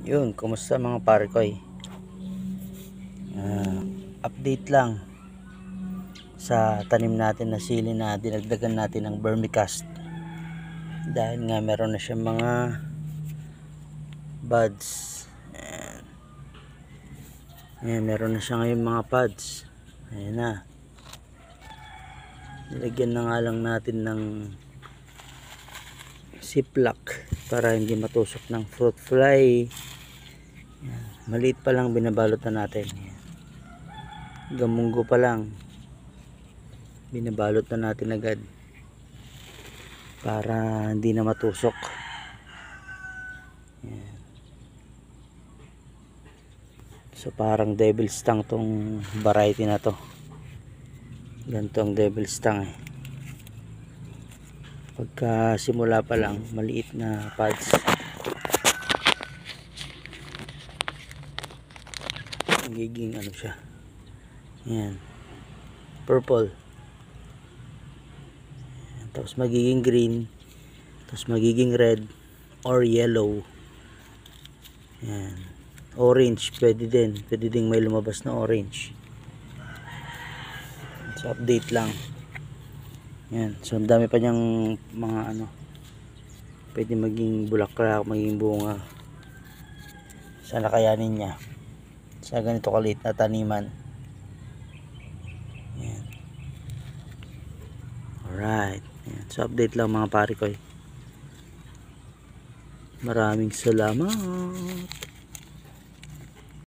Yun, kumusta mga pare ko update lang sa tanim natin na sili na dinagdagan natin ng vermicast dahil nga meron na siyang mga buds. Ayan, meron na siya ngayon mga pods. Ayan na, nilagyan na nga lang natin ng ziplock para hindi matusok ng fruit fly. Ayan, maliit pa lang binabalot na natin. Gamunggo pa lang binabalot na natin agad para hindi na matusok. Ayan. So parang devil's tongue tong variety na to. Ganito ang devil's tongue pagka simula pa lang maliit na pods, magiging ano siya, yan, purple. Yan, tapos magiging green, tapos magiging red or yellow. Yan, orange pwede din, pwede ding may lumabas na orange. So update lang. Yan, so ang dami pa niyang mga ano, pwede maging bulaklak, maging bunga. Sana kayanin niya sa ganito kaliit na taniman. Yan. Alright. Yan. So update lang mga pare ko. Maraming salamat.